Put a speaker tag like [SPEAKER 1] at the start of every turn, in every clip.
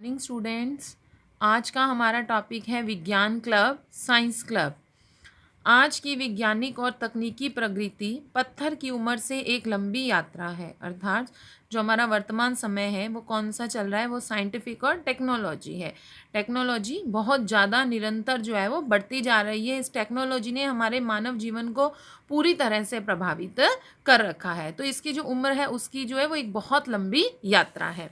[SPEAKER 1] Morning students. आज का हमारा टॉपिक है विज्ञान क्लब, साइंस क्लब। आज की वैज्ञानिक और तकनीकी प्रगति पत्थर की उम्र से एक लंबी यात्रा है। अर्थात जो हमारा वर्तमान समय है वो कौन सा चल रहा है, वो साइंटिफिक और टेक्नोलॉजी है। टेक्नोलॉजी बहुत ज़्यादा निरंतर जो है वो बढ़ती जा रही है। इस टेक्नोलॉजी ने हमारे मानव जीवन को पूरी तरह से प्रभावित कर रखा है। तो इसकी जो उम्र है उसकी जो है वो एक बहुत लंबी यात्रा है।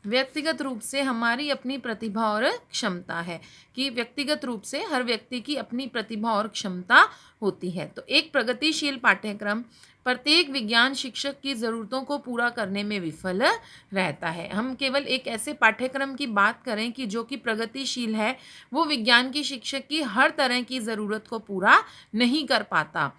[SPEAKER 1] व्यक्तिगत रूप से हमारी अपनी प्रतिभा और क्षमता है कि व्यक्तिगत रूप से हर व्यक्ति की अपनी प्रतिभा और क्षमता होती है। तो एक प्रगतिशील पाठ्यक्रम प्रत्येक विज्ञान शिक्षक की ज़रूरतों को पूरा करने में विफल रहता है। हम केवल एक ऐसे पाठ्यक्रम की बात करें कि जो कि प्रगतिशील है, वो विज्ञान की शिक्षक की हर तरह की ज़रूरत को पूरा नहीं कर पाता।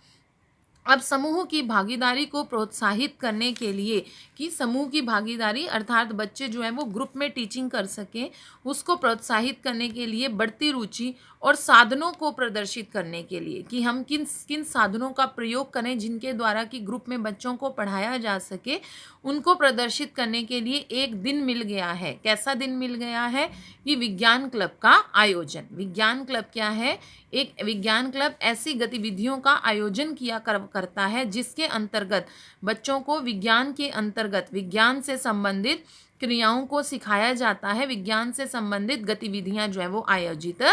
[SPEAKER 1] अब समूह की भागीदारी को प्रोत्साहित करने के लिए कि समूह की भागीदारी अर्थात बच्चे जो है वो ग्रुप में टीचिंग कर सकें, उसको प्रोत्साहित करने के लिए बढ़ती रुचि और साधनों को प्रदर्शित करने के लिए कि हम किन किन साधनों का प्रयोग करें जिनके द्वारा कि ग्रुप में बच्चों को पढ़ाया जा सके, उनको प्रदर्शित करने के लिए एक दिन मिल गया है। कैसा दिन मिल गया है? कि विज्ञान क्लब का आयोजन। विज्ञान क्लब क्या है? एक विज्ञान क्लब ऐसी गतिविधियों का आयोजन करता है जिसके अंतर्गत बच्चों को विज्ञान के अंतर्गत विज्ञान से संबंधित क्रियाओं को सिखाया जाता है। विज्ञान से संबंधित गतिविधियां जो है वो आयोजित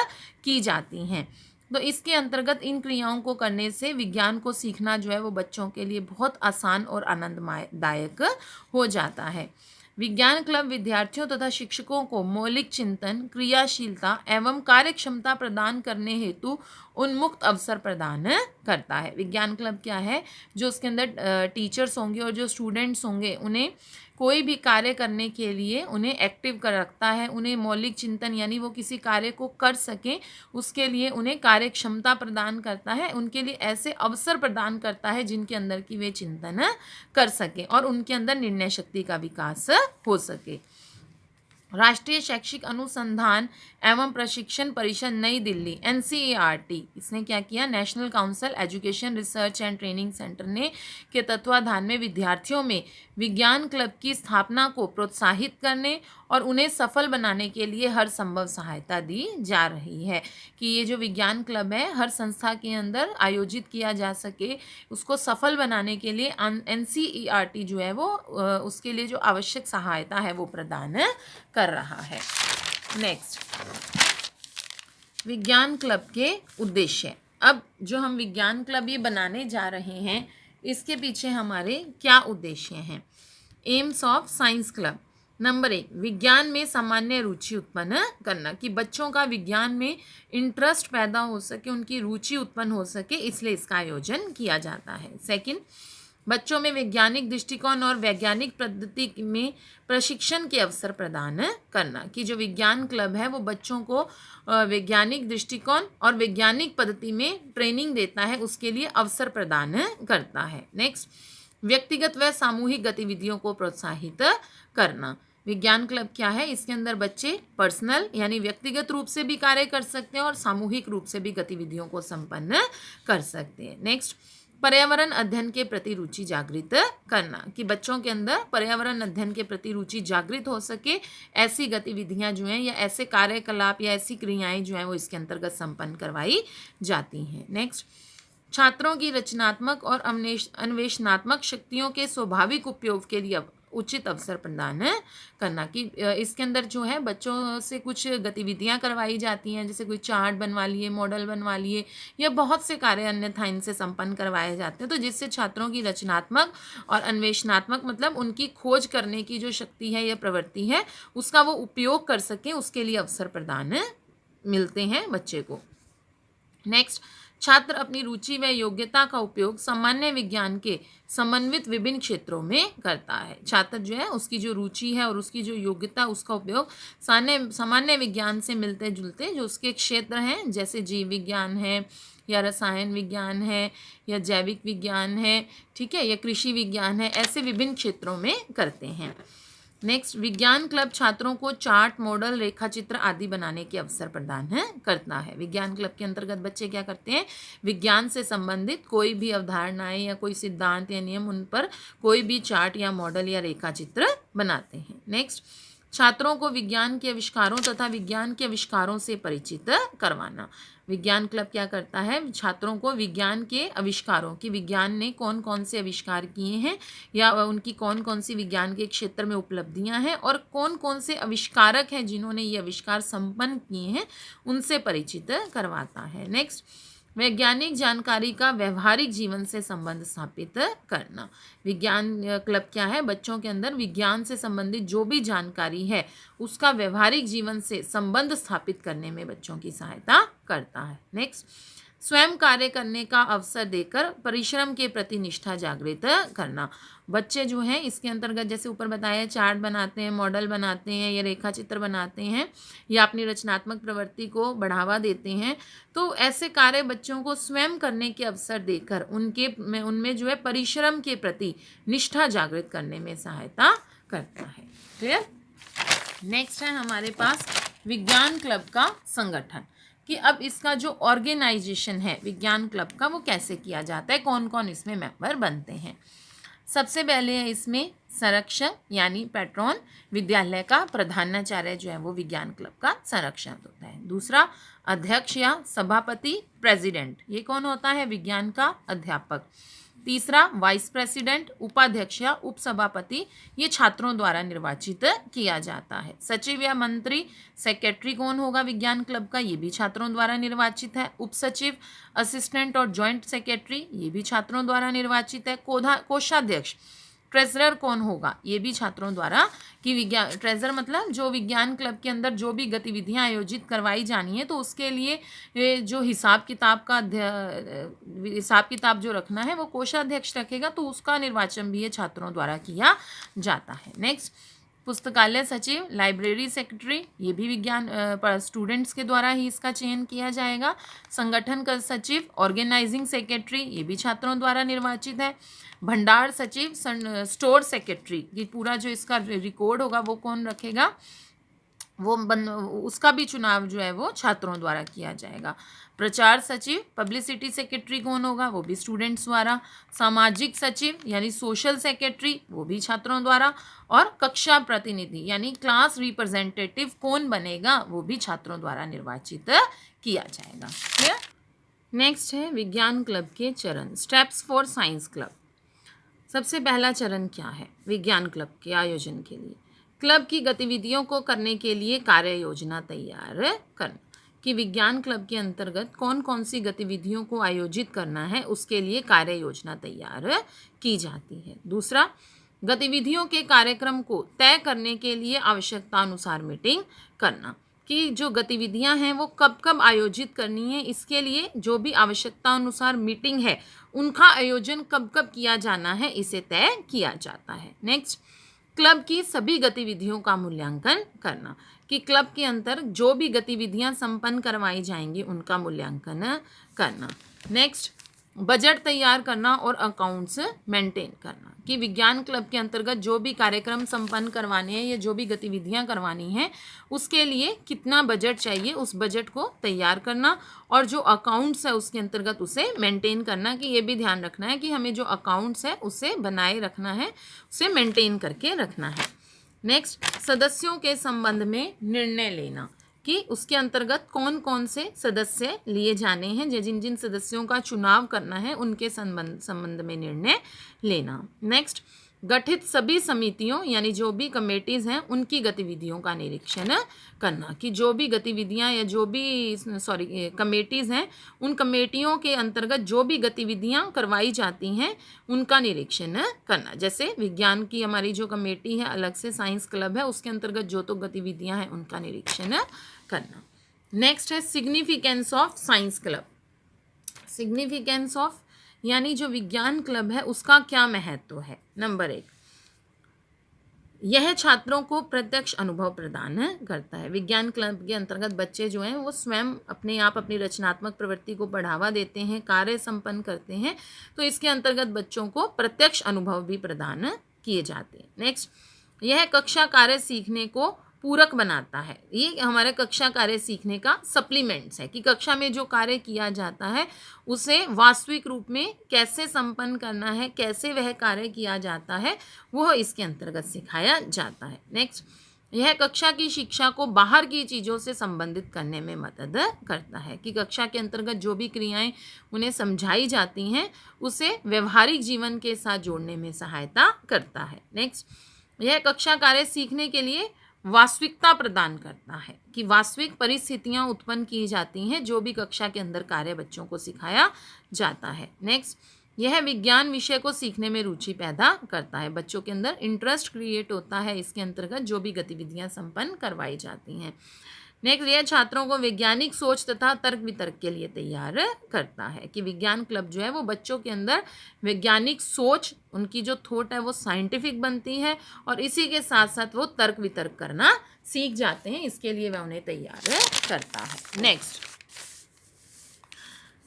[SPEAKER 1] की जाती हैं। तो इसके अंतर्गत इन क्रियाओं को करने से विज्ञान को सीखना जो है वो बच्चों के लिए बहुत आसान और आनंददायक हो जाता है। विज्ञान क्लब विद्यार्थियों तथा शिक्षकों को मौलिक चिंतन, क्रियाशीलता एवं कार्यक्षमता प्रदान करने हेतु उन्मुक्त अवसर प्रदान करता है। विज्ञान क्लब क्या है? जो उसके अंदर टीचर्स होंगे और जो स्टूडेंट्स होंगे उन्हें कोई भी कार्य करने के लिए उन्हें एक्टिव कर रखता है। उन्हें मौलिक चिंतन यानी वो किसी कार्य को कर सकें उसके लिए उन्हें कार्य क्षमता प्रदान करता है। उनके लिए ऐसे अवसर प्रदान करता है जिनके अंदर की वे चिंतन कर सकें और उनके अंदर निर्णय शक्ति का विकास हो सके। राष्ट्रीय शैक्षिक अनुसंधान एवं प्रशिक्षण परिषद नई दिल्ली NCERT इसने क्या किया? National council education research and training centre ने के तत्वाधान में विद्यार्थियों में विज्ञान क्लब की स्थापना को प्रोत्साहित करने और उन्हें सफल बनाने के लिए हर संभव सहायता दी जा रही है कि ये जो विज्ञान क्लब है हर संस्था के अंदर आयोजित किया जा सके। उसको सफल बनाने के लिए NCERT जो है वो उसके लिए जो आवश्यक सहायता है वो प्रदान कर रहा है। नेक्स्ट, विज्ञान क्लब के उद्देश्य। अब जो हम विज्ञान क्लब ये बनाने जा रहे हैं इसके पीछे हमारे क्या उद्देश्य हैं? AIIMS of science club. Number 1, विज्ञान में सामान्य रुचि उत्पन्न करना कि बच्चों का विज्ञान में इंटरेस्ट पैदा हो सके, उनकी रुचि उत्पन्न हो सके, इसलिए इसका आयोजन किया जाता है। सेकंड, बच्चों में वैज्ञानिक दृष्टिकोण और वैज्ञानिक पद्धति में प्रशिक्षण के अवसर प्रदान करना कि जो विज्ञान क्लब है वो बच्चों को वैज्ञानिक दृष्टिकोण और वैज्ञानिक पद्धति में ट्रेनिंग देता है, उसके लिए अवसर प्रदान करता है। नेक्स्ट, व्यक्तिगत व सामूहिक गतिविधियों को प्रोत्साहित करना। विज्ञान क्लब क्या है? इसके अंदर बच्चे पर्सनल यानी व्यक्तिगत रूप से भी कार्य कर सकते हैं और सामूहिक रूप से भी गतिविधियों को संपन्न कर सकते हैं। नेक्स्ट, पर्यावरण अध्ययन के प्रति रुचि जागृत करना कि बच्चों के अंदर पर्यावरण अध्ययन के प्रति रुचि जागृत हो सके, ऐसी गतिविधियां जो हैं या ऐसे कार्यकलाप या ऐसी क्रियाएं जो हैं वो इसके अंतर्गत संपन्न करवाई जाती हैं। नेक्स्ट, छात्रों की रचनात्मक और अन्वेषणात्मक शक्तियों के स्वाभाविक उपयोग के लिए उचित अवसर प्रदान करना कि इसके अंदर जो है बच्चों से कुछ गतिविधियां करवाई जाती हैं, जैसे कोई चार्ट बनवा लिए, मॉडल बनवा लिए या बहुत से कार्य अन्यथा इनसे संपन्न करवाए जाते हैं, तो जिससे छात्रों की रचनात्मक और अन्वेषणात्मक मतलब उनकी खोज करने की जो शक्ति है या प्रवृत्ति है उसका वो उपयोग कर सकें, उसके लिए अवसर प्रदान मिलते हैं बच्चे को। नेक्स्ट, छात्र अपनी रुचि व योग्यता का उपयोग सामान्य विज्ञान के समन्वित विभिन्न क्षेत्रों में करता है। छात्र जो है उसकी जो रुचि है और उसकी जो योग्यता उसका उपयोग सामान्य विज्ञान से मिलते जुलते जो उसके क्षेत्र हैं, जैसे जीव विज्ञान है या रसायन विज्ञान है या जैविक विज्ञान है, ठीक है, या कृषि विज्ञान है, ऐसे विभिन्न क्षेत्रों में करते हैं। नेक्स्ट, विज्ञान क्लब छात्रों को चार्ट, मॉडल, रेखाचित्र आदि बनाने के अवसर प्रदान करता है। विज्ञान क्लब के अंतर्गत बच्चे क्या करते हैं? विज्ञान से संबंधित कोई भी अवधारणाएं या कोई सिद्धांत या नियम, उन पर कोई भी चार्ट या मॉडल या रेखाचित्र बनाते हैं। नेक्स्ट, छात्रों को विज्ञान के आविष्कारों तथा विज्ञान के आविष्कारों से परिचित करवाना। विज्ञान क्लब क्या करता है, छात्रों को विज्ञान के आविष्कारों की, विज्ञान ने कौन कौन से आविष्कार किए हैं या उनकी कौन कौन सी विज्ञान के क्षेत्र में उपलब्धियां हैं और कौन कौन से आविष्कारक हैं जिन्होंने ये आविष्कार संपन्न किए हैं, उनसे परिचित करवाता है। नेक्स्ट, वैज्ञानिक जानकारी का व्यवहारिक जीवन से संबंध स्थापित करना। विज्ञान क्लब क्या है, बच्चों के अंदर विज्ञान से संबंधित जो भी जानकारी है उसका व्यवहारिक जीवन से संबंध स्थापित करने में बच्चों की सहायता करता है। नेक्स्ट, स्वयं कार्य करने का अवसर देकर परिश्रम के प्रति निष्ठा जागृत करना। बच्चे जो हैं इसके अंतर्गत जैसे ऊपर बताया, चार्ट बनाते हैं, मॉडल बनाते हैं या रेखा चित्र बनाते हैं या अपनी रचनात्मक प्रवृत्ति को बढ़ावा देते हैं, तो ऐसे कार्य बच्चों को स्वयं करने के अवसर देकर उनमें जो है परिश्रम के प्रति निष्ठा जागृत करने में सहायता करता है। क्लियर। नेक्स्ट है हमारे पास विज्ञान क्लब का संगठन, कि अब इसका जो ऑर्गेनाइजेशन है विज्ञान क्लब का वो कैसे किया जाता है, कौन कौन इसमें मेंबर बनते हैं। सबसे पहले है इसमें संरक्षक यानी पैट्रॉन, विद्यालय का प्रधानाचार्य जो है वो विज्ञान क्लब का संरक्षक होता है। दूसरा, अध्यक्ष या सभापति, प्रेसिडेंट, ये कौन होता है, विज्ञान का अध्यापक। तीसरा, वाइस प्रेसिडेंट, उपाध्यक्ष या उपसभापति, ये छात्रों द्वारा निर्वाचित किया जाता है। सचिव या मंत्री, सेक्रेटरी कौन होगा विज्ञान क्लब का, ये भी छात्रों द्वारा निर्वाचित है। उपसचिव, असिस्टेंट और जॉइंट सेक्रेटरी, ये भी छात्रों द्वारा निर्वाचित है। कोषाध्यक्ष, ट्रेजरर कौन होगा, ये भी छात्रों द्वारा, कि विज्ञान ट्रेजर मतलब जो विज्ञान क्लब के अंदर जो भी गतिविधियां आयोजित करवाई जानी है तो उसके लिए जो हिसाब किताब जो रखना है वो कोषाध्यक्ष रखेगा, तो उसका निर्वाचन भी ये छात्रों द्वारा किया जाता है। नेक्स्ट, पुस्तकालय सचिव, लाइब्रेरी सेक्रेटरी, ये भी विज्ञान स्टूडेंट्स के द्वारा ही इसका चयन किया जाएगा। संगठन का सचिव, ऑर्गेनाइजिंग सेक्रेटरी, ये भी छात्रों द्वारा निर्वाचित है। भंडार सचिव, स्टोर सेक्रेटरी, ये पूरा जो इसका रिकॉर्ड होगा वो कौन रखेगा, उसका भी चुनाव जो है वो छात्रों द्वारा किया जाएगा। प्रचार सचिव, पब्लिसिटी सेक्रेटरी कौन होगा, वो भी स्टूडेंट्स द्वारा। सामाजिक सचिव यानी सोशल सेक्रेटरी, वो भी छात्रों द्वारा। और कक्षा प्रतिनिधि यानी क्लास रिप्रेजेंटेटिव कौन बनेगा, वो भी छात्रों द्वारा निर्वाचित किया जाएगा। क्लियर। नेक्स्ट है विज्ञान क्लब के चरण, स्टेप्स फॉर साइंस क्लब। सबसे पहला चरण क्या है विज्ञान क्लब के आयोजन के लिए, क्लब की गतिविधियों को करने के लिए कार्य योजना तैयार करना, कि विज्ञान क्लब के अंतर्गत कौन कौन सी गतिविधियों को आयोजित करना है उसके लिए कार्य योजना तैयार की जाती है। दूसरा, गतिविधियों के कार्यक्रम को तय करने के लिए आवश्यकता अनुसार मीटिंग करना, कि जो गतिविधियां हैं वो कब कब आयोजित करनी है, इसके लिए जो भी आवश्यकता अनुसार मीटिंग है उनका आयोजन कब कब किया जाना है, इसे तय किया जाता है। नेक्स्ट, क्लब की सभी गतिविधियों का मूल्यांकन करना, कि क्लब के अंतर जो भी गतिविधियां संपन्न करवाई जाएंगी उनका मूल्यांकन करना। नेक्स्ट, बजट तैयार करना और अकाउंट्स मेंटेन करना, कि विज्ञान क्लब के अंतर्गत जो भी कार्यक्रम संपन्न करवाने हैं या जो भी गतिविधियां करवानी हैं उसके लिए कितना बजट चाहिए उस बजट को तैयार करना, और जो अकाउंट्स है उसके अंतर्गत उसे मेंटेन करना, कि ये भी ध्यान रखना है कि हमें जो अकाउंट्स है उसे बनाए रखना है, उसे मेंटेन करके रखना है। नेक्स्ट, सदस्यों के संबंध में निर्णय लेना, कि उसके अंतर्गत कौन कौन से सदस्य लिए जाने हैं, जिन जिन सदस्यों का चुनाव करना है उनके संबंध में निर्णय लेना। नेक्स्ट, गठित सभी समितियों यानी जो भी कमेटीज़ हैं उनकी गतिविधियों का निरीक्षण करना, कि जो भी गतिविधियां या जो भी कमेटीज़ हैं उन कमेटियों के अंतर्गत जो भी गतिविधियां करवाई जाती हैं उनका निरीक्षण करना। जैसे विज्ञान की हमारी जो कमेटी है, अलग से साइंस क्लब है, उसके अंतर्गत जो तो गतिविधियां हैं उनका निरीक्षण करना। नेक्स्ट है significance of science club. Significance of यानी जो विज्ञान क्लब है उसका क्या महत्व है। नंबर 1, यह छात्रों को प्रत्यक्ष अनुभव प्रदान करता है। विज्ञान क्लब के अंतर्गत बच्चे जो हैं वो स्वयं अपने आप अपनी रचनात्मक प्रवृत्ति को बढ़ावा देते हैं, कार्य संपन्न करते हैं, तो इसके अंतर्गत बच्चों को प्रत्यक्ष अनुभव भी प्रदान किए जाते हैं। नेक्स्ट, यह कक्षा कार्य सीखने को पूरक बनाता है। ये हमारे कक्षा कार्य सीखने का सप्लीमेंट्स है, कि कक्षा में जो कार्य किया जाता है उसे वास्तविक रूप में कैसे संपन्न करना है, कैसे वह कार्य किया जाता है, वह इसके अंतर्गत सिखाया जाता है। नेक्स्ट, यह कक्षा की शिक्षा को बाहर की चीज़ों से संबंधित करने में मदद करता है, कि कक्षा के अंतर्गत जो भी क्रियाएं उन्हें समझाई जाती हैं उसे व्यवहारिक जीवन के साथ जोड़ने में सहायता करता है। नेक्स्ट, यह कक्षा कार्य सीखने के लिए वास्तविकता प्रदान करता है, कि वास्तविक परिस्थितियां उत्पन्न की जाती हैं जो भी कक्षा के अंदर कार्य बच्चों को सिखाया जाता है। नेक्स्ट, यह विज्ञान विषय को सीखने में रुचि पैदा करता है, बच्चों के अंदर इंटरेस्ट क्रिएट होता है इसके अंतर्गत जो भी गतिविधियां संपन्न करवाई जाती हैं। नेक्स्ट, यह छात्रों को वैज्ञानिक सोच तथा तर्क वितर्क के लिए तैयार करता है, कि विज्ञान क्लब जो है वो बच्चों के अंदर वैज्ञानिक सोच, उनकी जो थॉट है वो साइंटिफिक बनती है और इसी के साथ साथ वो तर्क वितर्क करना सीख जाते हैं, इसके लिए वह उन्हें तैयार करता है। नेक्स्ट,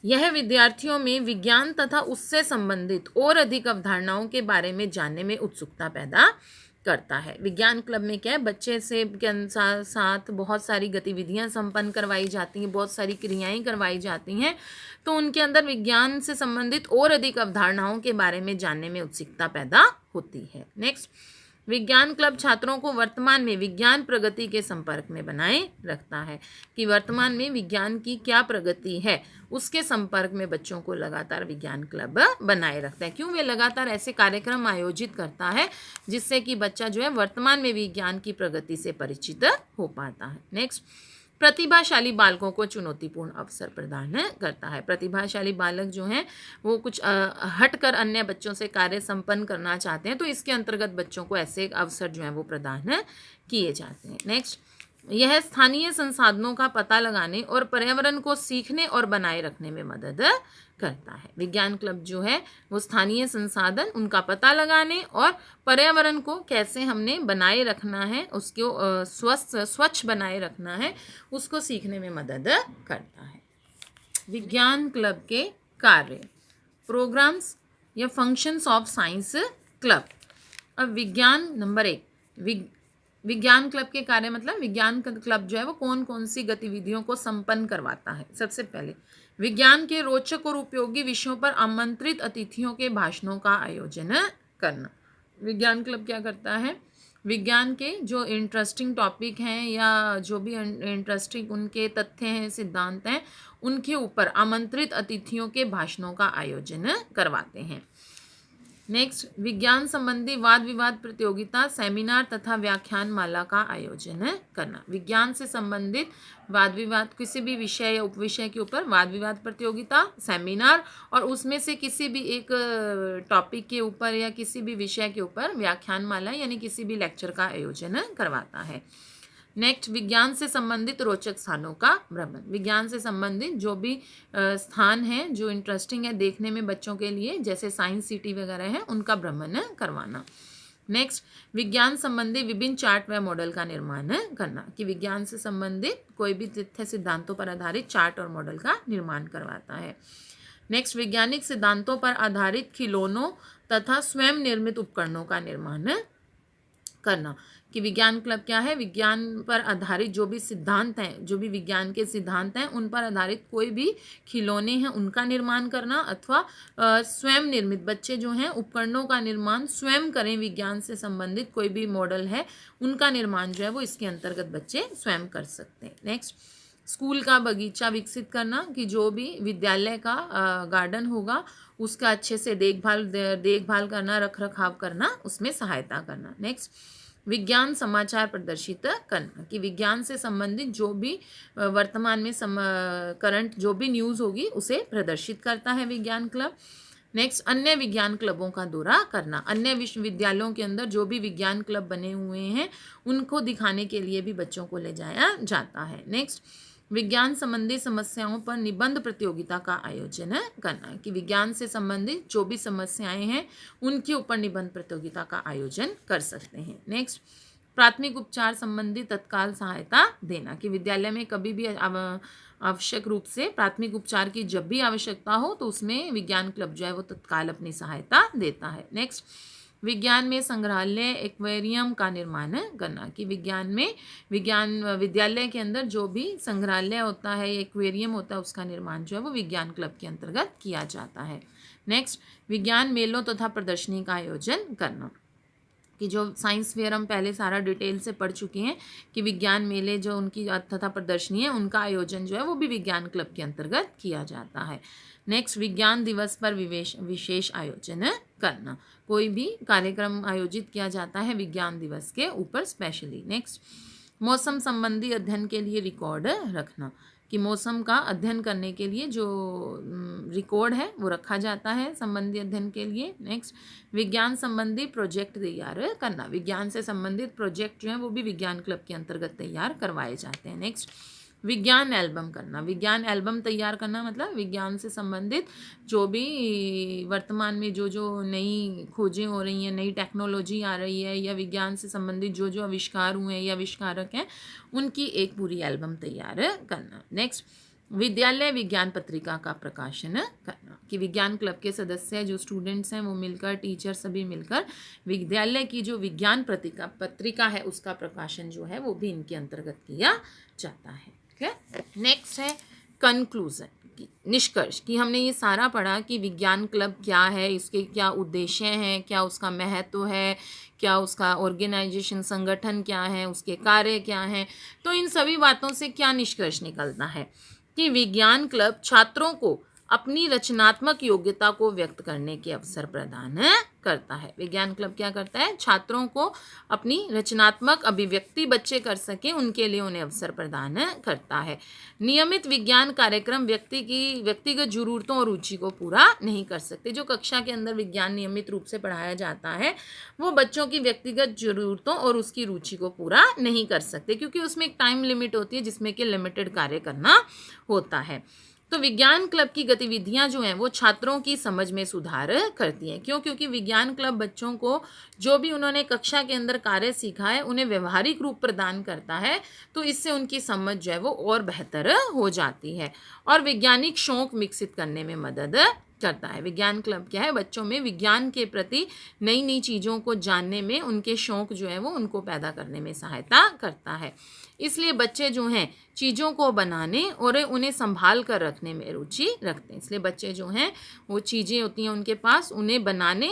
[SPEAKER 1] यह विद्यार्थियों में विज्ञान तथा उससे संबंधित और अधिक अवधारणाओं के बारे में जानने में उत्सुकता पैदा करता है। विज्ञान क्लब में क्या है, बच्चे से के साथ बहुत सारी गतिविधियां संपन्न करवाई जाती हैं, बहुत सारी क्रियाएं करवाई जाती हैं, तो उनके अंदर विज्ञान से संबंधित और अधिक अवधारणाओं के बारे में जानने में उत्सुकता पैदा होती है। नेक्स्ट, विज्ञान क्लब छात्रों को वर्तमान में विज्ञान प्रगति के संपर्क में बनाए रखता है, कि वर्तमान में विज्ञान की क्या प्रगति है उसके संपर्क में बच्चों को लगातार विज्ञान क्लब बनाए रखता है। क्यों? वे लगातार ऐसे कार्यक्रम आयोजित करता है जिससे कि बच्चा जो है वर्तमान में विज्ञान की प्रगति से परिचित हो पाता है। नेक्स्ट, प्रतिभाशाली बालकों को चुनौतीपूर्ण अवसर प्रदान करता है। प्रतिभाशाली बालक जो हैं वो कुछ हटकर अन्य बच्चों से कार्य संपन्न करना चाहते हैं, तो इसके अंतर्गत बच्चों को ऐसे अवसर जो हैं वो प्रदान किए जाते हैं। नेक्स्ट, यह स्थानीय संसाधनों का पता लगाने और पर्यावरण को सीखने और बनाए रखने में मदद करता है। विज्ञान क्लब जो है वो स्थानीय संसाधन, उनका पता लगाने और पर्यावरण को कैसे हमने बनाए रखना है, उसको स्वच्छ बनाए रखना है, उसको सीखने में मदद करता है। विज्ञान क्लब के कार्य, प्रोग्राम्स या फंक्शंस ऑफ साइंस क्लब। अब विज्ञान नंबर 1, विज्ञान क्लब के कार्य मतलब विज्ञान क्लब जो है वो कौन कौन सी गतिविधियों को संपन्न करवाता है। सबसे पहले, विज्ञान के रोचक और उपयोगी विषयों पर आमंत्रित अतिथियों के भाषणों का आयोजन करना। विज्ञान क्लब क्या करता है, विज्ञान के जो इंटरेस्टिंग टॉपिक हैं या जो भी इंटरेस्टिंग उनके तथ्य हैं, सिद्धांत हैं, उनके ऊपर आमंत्रित अतिथियों के भाषणों का आयोजन करवाते हैं। नेक्स्ट, विज्ञान संबंधी वाद विवाद प्रतियोगिता, सेमिनार तथा व्याख्यान माला का आयोजन करना। विज्ञान से संबंधित वाद विवाद, किसी भी विषय या उपविषय के ऊपर वाद विवाद प्रतियोगिता, सेमिनार और उसमें से किसी भी एक टॉपिक के ऊपर या किसी भी विषय के ऊपर व्याख्यान माला यानी किसी भी लेक्चर का आयोजन करवाता है। नेक्स्ट, विज्ञान से संबंधित रोचक स्थानों का भ्रमण। विज्ञान से संबंधित जो भी स्थान हैं जो इंटरेस्टिंग है देखने में बच्चों के लिए, जैसे साइंस सिटी वगैरह है, उनका भ्रमण करवाना। नेक्स्ट, विज्ञान संबंधी विभिन्न चार्ट व मॉडल का निर्माण करना, कि विज्ञान से संबंधित कोई भी तथ्य सिद्धांतों पर आधारित चार्ट और मॉडल का निर्माण करवाता है। नेक्स्ट, वैज्ञानिक सिद्धांतों पर आधारित खिलौनों तथा स्वयं निर्मित उपकरणों का निर्माण करना, कि विज्ञान क्लब क्या है, विज्ञान पर आधारित जो भी सिद्धांत हैं, जो भी विज्ञान के सिद्धांत हैं, उन पर आधारित कोई भी खिलौने हैं उनका निर्माण करना, अथवा स्वयं निर्मित बच्चे जो हैं उपकरणों का निर्माण स्वयं करें, विज्ञान से संबंधित कोई भी मॉडल है उनका निर्माण जो है वो इसके अंतर्गत बच्चे स्वयं कर सकते हैं। नेक्स्ट, स्कूल का बगीचा विकसित करना, कि जो भी विद्यालय का गार्डन होगा उसका अच्छे से देखभाल करना, रख रखाव करना, उसमें सहायता करना। नेक्स्ट, विज्ञान समाचार प्रदर्शित करना, कि विज्ञान से संबंधित जो भी वर्तमान में करंट जो भी न्यूज़ होगी उसे प्रदर्शित करता है विज्ञान क्लब। नेक्स्ट, अन्य विज्ञान क्लबों का दौरा करना, अन्य विश्वविद्यालयों के अंदर जो भी विज्ञान क्लब बने हुए हैं उनको दिखाने के लिए भी बच्चों को ले जाया जाता है। नेक्स्ट, विज्ञान संबंधी समस्याओं पर निबंध प्रतियोगिता का आयोजन करना, कि विज्ञान से संबंधित जो भी समस्याएं हैं उनके ऊपर निबंध प्रतियोगिता का आयोजन कर सकते हैं। नेक्स्ट, प्राथमिक उपचार संबंधी तत्काल सहायता देना, कि विद्यालय में कभी भी आवश्यक रूप से प्राथमिक उपचार की जब भी आवश्यकता हो तो उसमें विज्ञान क्लब जो है वो तत्काल अपनी सहायता देता है। नेक्स्ट, विज्ञान में संग्रहालय एक्वेरियम का निर्माण करना, कि विद्यालय के अंदर जो भी संग्रहालय होता है, एक्वेरियम होता है, उसका निर्माण जो है वो विज्ञान क्लब के अंतर्गत किया जाता है। नेक्स्ट, विज्ञान मेलों तथा प्रदर्शनी का आयोजन करना, कि जो साइंस फेयर हम पहले सारा डिटेल से पढ़ चुके हैं कि विज्ञान मेले जो उनकी तथा प्रदर्शनी है उनका आयोजन जो है वो भी विज्ञान क्लब के अंतर्गत किया जाता है। नेक्स्ट, विज्ञान दिवस पर विशेष आयोजन करना, कोई भी कार्यक्रम आयोजित किया जाता है विज्ञान दिवस के ऊपर स्पेशली। नेक्स्ट, मौसम संबंधी अध्ययन के लिए रिकॉर्ड रखना, कि मौसम का अध्ययन करने के लिए जो रिकॉर्ड है वो रखा जाता है संबंधी अध्ययन के लिए। नेक्स्ट, विज्ञान संबंधी प्रोजेक्ट तैयार करना, विज्ञान से संबंधित प्रोजेक्ट जो है वो भी विज्ञान क्लब के अंतर्गत तैयार करवाए जाते हैं। नेक्स्ट, विज्ञान एल्बम करना, विज्ञान एल्बम तैयार करना मतलब विज्ञान से संबंधित जो भी वर्तमान में जो जो नई खोजें हो रही हैं, नई टेक्नोलॉजी आ रही है, या विज्ञान से संबंधित जो जो आविष्कार हुए हैं या आविष्कारक हैं उनकी एक पूरी एल्बम तैयार करना। नेक्स्ट, विद्यालय विज्ञान पत्रिका का प्रकाशन करना, कि विज्ञान क्लब के सदस्य जो स्टूडेंट्स हैं वो मिलकर, टीचर सभी मिलकर विद्यालय की जो विज्ञान पत्रिका है उसका प्रकाशन जो है वो भी इनके अंतर्गत किया जाता है। नेक्स्ट है कंक्लूजन, निष्कर्ष, कि हमने ये सारा पढ़ा कि विज्ञान क्लब क्या है, इसके क्या उद्देश्य हैं, क्या उसका महत्व है, क्या उसका ऑर्गेनाइजेशन संगठन क्या है, उसके कार्य क्या हैं। तो इन सभी बातों से क्या निष्कर्ष निकलता है कि विज्ञान क्लब छात्रों को अपनी रचनात्मक योग्यता को व्यक्त करने के अवसर प्रदान करता है। विज्ञान क्लब क्या करता है, छात्रों को अपनी रचनात्मक अभिव्यक्ति बच्चे कर सके उनके लिए उन्हें अवसर प्रदान करता है। नियमित विज्ञान कार्यक्रम व्यक्तिगत जरूरतों और रुचि को पूरा नहीं कर सकते। जो कक्षा के अंदर विज्ञान नियमित रूप से पढ़ाया जाता है वो बच्चों की व्यक्तिगत जरूरतों और उसकी रुचि को पूरा नहीं कर सकते, क्योंकि उसमें एक टाइम लिमिट होती है जिसमें कि लिमिटेड कार्य करना होता है। तो विज्ञान क्लब की गतिविधियां जो हैं वो छात्रों की समझ में सुधार करती हैं। क्यों? क्योंकि विज्ञान क्लब बच्चों को जो भी उन्होंने कक्षा के अंदर कार्य सीखा है उन्हें व्यवहारिक रूप प्रदान करता है, तो इससे उनकी समझ जो है वो और बेहतर हो जाती है और वैज्ञानिक शौक विकसित करने में मदद करता है। विज्ञान क्लब क्या है, बच्चों में विज्ञान के प्रति नई नई चीज़ों को जानने में उनके शौक जो है वो उनको पैदा करने में सहायता करता है। इसलिए बच्चे जो हैं चीज़ों को बनाने और उन्हें संभाल कर रखने में रुचि रखते हैं। इसलिए बच्चे जो हैं वो चीज़ें होती हैं उनके पास, उन्हें बनाने,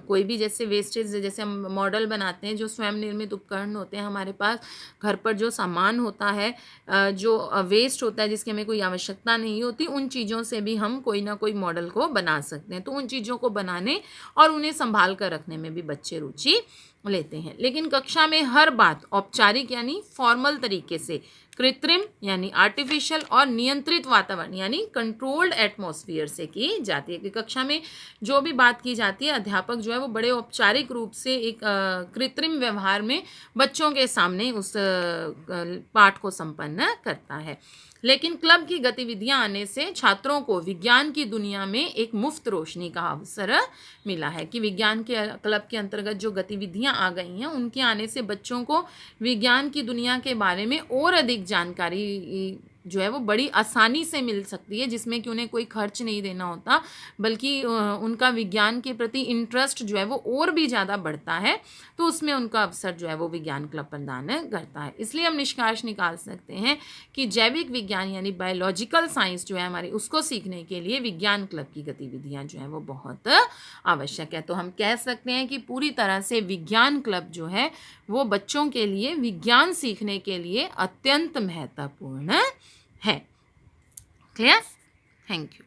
[SPEAKER 1] कोई भी जैसे वेस्टेज, जैसे हम मॉडल बनाते हैं, जो स्वयं निर्मित उपकरण होते हैं हमारे पास, घर पर जो सामान होता है, जो वेस्ट होता है जिसकी हमें कोई आवश्यकता नहीं होती, उन चीज़ों से भी हम कोई ना कोई मॉडल को बना सकते हैं। तो उन चीज़ों को बनाने और उन्हें संभाल कर रखने में भी बच्चे रुचि लेते हैं। लेकिन कक्षा में हर बात औपचारिक यानी फॉर्मल तरीके से, कृत्रिम यानी आर्टिफिशियल और नियंत्रित वातावरण यानी कंट्रोल्ड एटमॉस्फेयर से की जाती है। कि कक्षा में जो भी बात की जाती है अध्यापक जो है वो बड़े औपचारिक रूप से एक कृत्रिम व्यवहार में बच्चों के सामने उस पाठ को संपन्न करता है। लेकिन क्लब की गतिविधियां आने से छात्रों को विज्ञान की दुनिया में एक मुफ्त रोशनी का अवसर मिला है। कि विज्ञान के क्लब के अंतर्गत जो गतिविधियां आ गई हैं उनके आने से बच्चों को विज्ञान की दुनिया के बारे में और अधिक जानकारी जो है वो बड़ी आसानी से मिल सकती है, जिसमें कि उन्हें कोई खर्च नहीं देना होता, बल्कि उनका विज्ञान के प्रति इंटरेस्ट जो है वो और भी ज़्यादा बढ़ता है। तो उसमें उनका अवसर जो है वो विज्ञान क्लब प्रदान करता है। इसलिए हम निष्कर्ष निकाल सकते हैं कि जैविक विज्ञान यानी बायोलॉजिकल साइंस जो है हमारी, उसको सीखने के लिए विज्ञान क्लब की गतिविधियाँ जो हैं वो बहुत आवश्यक है। तो हम कह सकते हैं कि पूरी तरह से विज्ञान क्लब जो है वो बच्चों के लिए विज्ञान सीखने के लिए अत्यंत महत्वपूर्ण है। क्लियर? Thank you.